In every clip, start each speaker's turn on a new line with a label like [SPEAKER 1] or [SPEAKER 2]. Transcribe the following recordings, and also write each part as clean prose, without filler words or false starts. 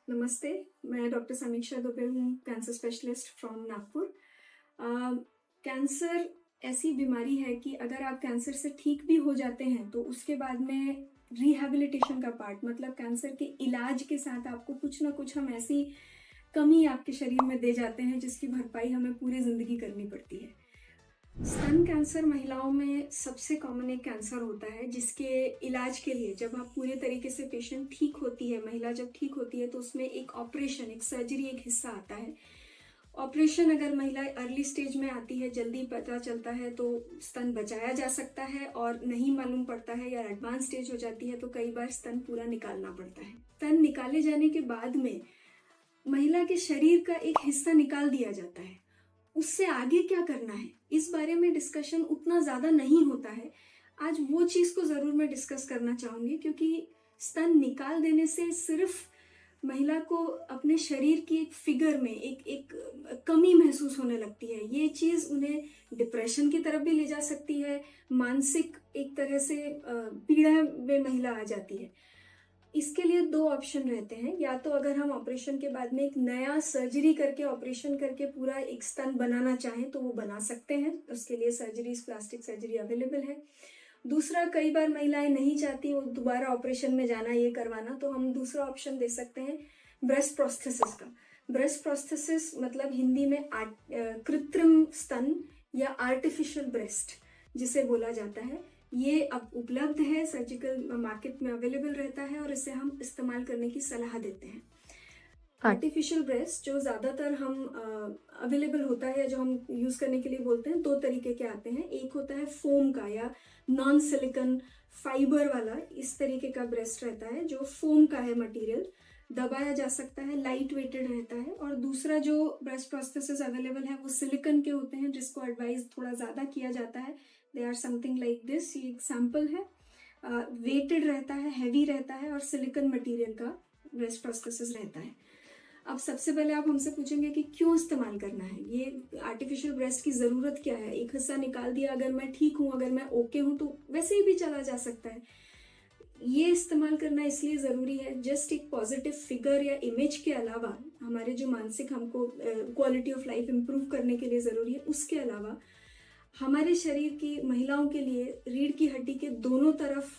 [SPEAKER 1] नमस्ते, मैं डॉक्टर समीक्षा दुबे हूँ, cancer specialist from Nagpur. Cancer ऐसी बीमारी है कि अगर आप कैंसर से ठीक भी हो जाते हैं तो उसके बाद में रिहैबिलिटेशन का पार्ट मतलब कैंसर के इलाज के साथ आपको कुछ ना कुछ हम ऐसी कमी आपके शरीर में दे जाते हैं जिसकी भरपाई हमें पूरी ज़िंदगी करनी पड़ती है। स्तन कैंसर महिलाओं में सबसे कॉमन एक कैंसर होता है जिसके इलाज के लिए जब आप पूरे तरीके से पेशेंट ठीक होती है, महिला जब ठीक होती है तो उसमें एक ऑपरेशन, एक सर्जरी, एक हिस्सा आता है। ऑपरेशन अगर महिला अर्ली स्टेज में आती है, जल्दी पता चलता है तो स्तन बचाया जा सकता है, और नहीं मालूम पड़ता है या एडवांस स्टेज हो जाती है तो कई बार स्तन पूरा निकालना पड़ता है। स्तन निकाले जाने के बाद में महिला के शरीर का एक हिस्सा निकाल दिया जाता है। उससे आगे क्या करना है इस बारे में डिस्कशन उतना ज़्यादा नहीं होता है। आज वो चीज़ को ज़रूर मैं डिस्कस करना चाहूँगी, क्योंकि स्तन निकाल देने से सिर्फ महिला को अपने शरीर की एक फिगर में एक कमी महसूस होने लगती है। ये चीज़ उन्हें डिप्रेशन की तरफ भी ले जा सकती है, मानसिक एक तरह से पीड़ा में महिला आ जाती है। इसके लिए दो ऑप्शन रहते हैं, या तो अगर हम ऑपरेशन के बाद में एक नया सर्जरी करके ऑपरेशन करके पूरा एक स्तन बनाना चाहें तो वो बना सकते हैं, उसके लिए सर्जरीज, प्लास्टिक सर्जरी अवेलेबल है। दूसरा, कई बार महिलाएं नहीं चाहती वो दोबारा ऑपरेशन में जाना, ये करवाना, तो हम दूसरा ऑप्शन दे सकते हैं ब्रेस्ट प्रोस्थेसिस का। ब्रेस्ट प्रोस्थेसिस मतलब हिंदी में कृत्रिम स्तन या आर्टिफिशियल ब्रेस्ट जिसे बोला जाता है, ये अब उपलब्ध है, सर्जिकल मार्केट में अवेलेबल रहता है और इसे हम इस्तेमाल करने की सलाह देते हैं। आर्टिफिशियल ब्रेस्ट जो ज़्यादातर हम अवेलेबल होता है, जो हम यूज़ करने के लिए बोलते हैं, दो तरीके के आते हैं। एक होता है फोम का या नॉन सिलिकॉन फाइबर वाला, इस तरीके का ब्रेस्ट रहता है जो फोम का है मटेरियल, दबाया जा सकता है, लाइट वेटेड रहता है। और दूसरा जो ब्रेस्ट प्रोस्थेसिस अवेलेबल है वो सिलिकॉन के होते हैं, जिसको एडवाइज थोड़ा ज़्यादा किया जाता है। They are something like this, ये एक सैम्पल है, वेटेड रहता है, हैवी रहता है और सिलिकॉन मटेरियल का ब्रेस्ट प्रोस्थेसिस रहता है। अब सबसे पहले आप हमसे पूछेंगे कि क्यों इस्तेमाल करना है, ये आर्टिफिशियल ब्रेस्ट की ज़रूरत क्या है। एक हिस्सा निकाल दिया, अगर मैं ठीक हूँ, अगर मैं ओके हूँ तो वैसे ही भी चला जा सकता है। ये इस्तेमाल करना इसलिए ज़रूरी है, जस्ट एक पॉजिटिव फिगर या इमेज के अलावा हमारे जो मानसिक हमको क्वालिटी ऑफ लाइफ इम्प्रूव करने के लिए ज़रूरी है। उसके अलावा हमारे शरीर की महिलाओं के लिए रीढ़ की हड्डी के दोनों तरफ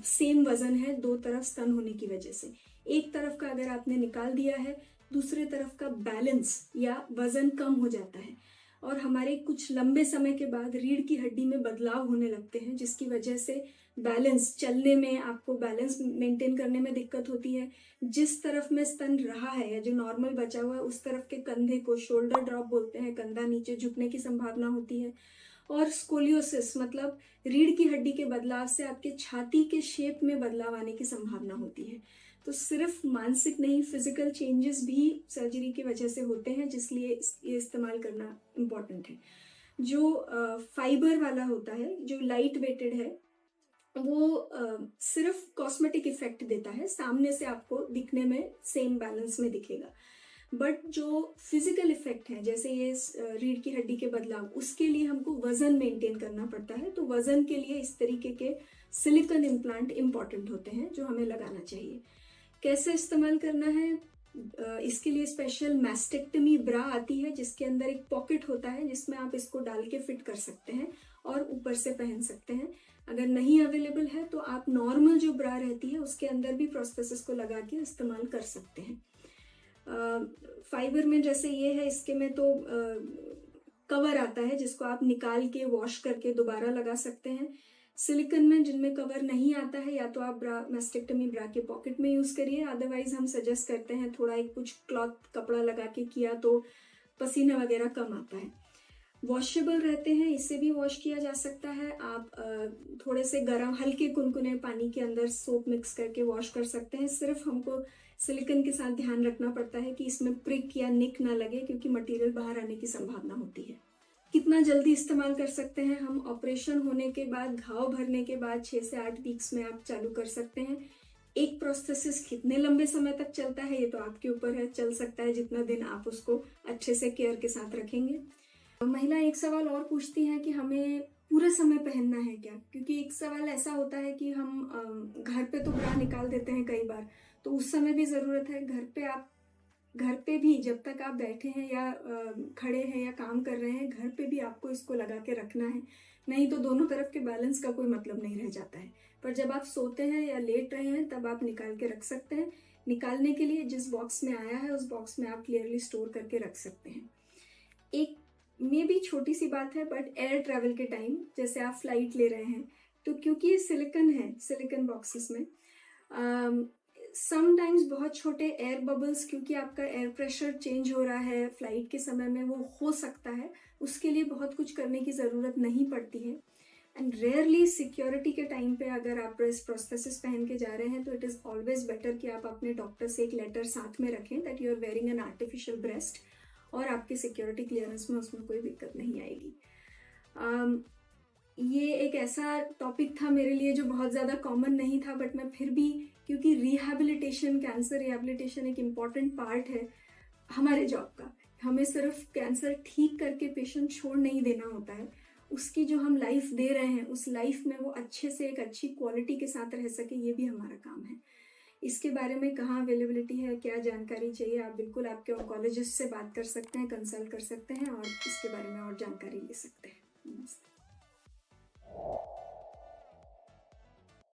[SPEAKER 1] सेम वजन है, दो तरफ स्तन होने की वजह से। एक तरफ का अगर आपने निकाल दिया है, दूसरे तरफ का बैलेंस या वजन कम हो जाता है और हमारे कुछ लंबे समय के बाद रीढ़ की हड्डी में बदलाव होने लगते हैं, जिसकी वजह से बैलेंस, चलने में आपको बैलेंस मेंटेन करने में दिक्कत होती है। जिस तरफ में स्तन रहा है या जो नॉर्मल बचा हुआ है उस तरफ के कंधे को शोल्डर ड्रॉप बोलते हैं, कंधा नीचे झुकने की संभावना होती है। और स्कोलियोसिस मतलब रीढ़ की हड्डी के बदलाव से आपके छाती के शेप में बदलाव आने की संभावना होती है। तो सिर्फ मानसिक नहीं, फिजिकल चेंजेस भी सर्जरी की वजह से होते हैं, जिसलिए ये इस्तेमाल करना इम्पॉर्टेंट है। जो फाइबर वाला होता है, जो लाइट वेटेड है, वो सिर्फ कॉस्मेटिक इफेक्ट देता है, सामने से आपको दिखने में सेम बैलेंस में दिखेगा। बट जो फिजिकल इफेक्ट है, जैसे ये रीढ़ की हड्डी के बदलाव, उसके लिए हमको वजन मेंटेन करना पड़ता है। तो वजन के लिए इस तरीके के सिलिकॉन इम्प्लांट इम्पॉर्टेंट होते हैं जो हमें लगाना चाहिए। कैसे इस्तेमाल करना है, इसके लिए स्पेशल मैस्टेक्टमी ब्रा आती है जिसके अंदर एक पॉकेट होता है जिसमें आप इसको डाल के फिट कर सकते हैं और ऊपर से पहन सकते हैं। अगर नहीं अवेलेबल है तो आप नॉर्मल जो ब्रा रहती है उसके अंदर भी प्रोस्थेसिस को लगा के इस्तेमाल कर सकते हैं। फाइबर में जैसे ये है, इसके में तो कवर आता है जिसको आप निकाल के वॉश करके दोबारा लगा सकते हैं। सिलिकॉन में जिनमें कवर नहीं आता है, या तो आप ब्रा, मैस्टेक्टमी ब्रा के पॉकेट में यूज़ करिए, अदरवाइज हम सजेस्ट करते हैं थोड़ा एक कुछ क्लॉथ कपड़ा लगा के किया तो पसीना वगैरह कम आता है। वॉशेबल रहते हैं, इससे भी वॉश किया जा सकता है। आप थोड़े से गर्म हल्के कुनकुने पानी के अंदर सोप मिक्स करके वॉश कर सकते हैं। सिर्फ हमको सिलिकॉन के साथ ध्यान रखना पड़ता है कि इसमें प्रिक या निक ना लगे, क्योंकि मटेरियल बाहर आने की संभावना होती है। कितना जल्दी इस्तेमाल कर सकते हैं हम, ऑपरेशन होने के बाद, घाव भरने के बाद 6 से 8 वीक्स में आप चालू कर सकते हैं। एक प्रोस्थेसिस कितने लंबे समय तक चलता है ये तो आपके ऊपर है, चल सकता है जितना दिन आप उसको अच्छे से केयर के साथ रखेंगे। महिला एक सवाल और पूछती हैं कि हमें पूरे समय पहनना है क्या, क्योंकि एक सवाल ऐसा होता है कि हम घर पे तो ब्रा निकाल देते हैं कई बार, तो उस समय भी ज़रूरत है। घर पे आप घर पे भी जब तक आप बैठे हैं या खड़े हैं या काम कर रहे हैं, घर पे भी आपको इसको लगा के रखना है, नहीं तो दोनों तरफ के बैलेंस का कोई मतलब नहीं रह जाता है। पर जब आप सोते हैं या लेट रहे हैं तब आप निकाल के रख सकते हैं। निकालने के लिए जिस बॉक्स में आया है उस बॉक्स में आप क्लियरली स्टोर करके रख सकते हैं। एक में भी छोटी सी बात है, बट एयर ट्रैवल के टाइम जैसे आप फ्लाइट ले रहे हैं, तो क्योंकि ये सिलिकन है, सिलिकन बॉक्सेस में समटाइम्स बहुत छोटे एयर बबल्स, क्योंकि आपका एयर प्रेशर चेंज हो रहा है फ्लाइट के समय में, वो हो सकता है। उसके लिए बहुत कुछ करने की ज़रूरत नहीं पड़ती है। एंड रेयरली सिक्योरिटी के टाइम पे अगर आप ब्रेस्ट प्रोस्थेसिस पहन के जा रहे हैं तो इट इज़ ऑलवेज बेटर कि आप अपने डॉक्टर से एक लेटर साथ में रखें that you are wearing an artificial breast, और आपके सिक्योरिटी क्लियरेंस में उसमें कोई दिक्कत नहीं आएगी। ये एक ऐसा टॉपिक था मेरे लिए जो बहुत ज़्यादा कॉमन नहीं था, बट मैं फिर भी, क्योंकि रिहैबिलिटेशन, कैंसर रिहैबिलिटेशन एक इम्पॉर्टेंट पार्ट है हमारे जॉब का। हमें सिर्फ कैंसर ठीक करके पेशेंट छोड़ नहीं देना होता है, उसकी जो हम लाइफ दे रहे हैं उस लाइफ में वो अच्छे से एक अच्छी क्वालिटी के साथ रह सके, ये भी हमारा काम है। इसके बारे में कहाँ अवेलेबिलिटी है, क्या जानकारी चाहिए, आप बिल्कुल आपके ऑन्कोलॉजिस्ट से बात कर सकते हैं, कंसल्ट कर सकते हैं और इसके बारे में और जानकारी ले सकते हैं।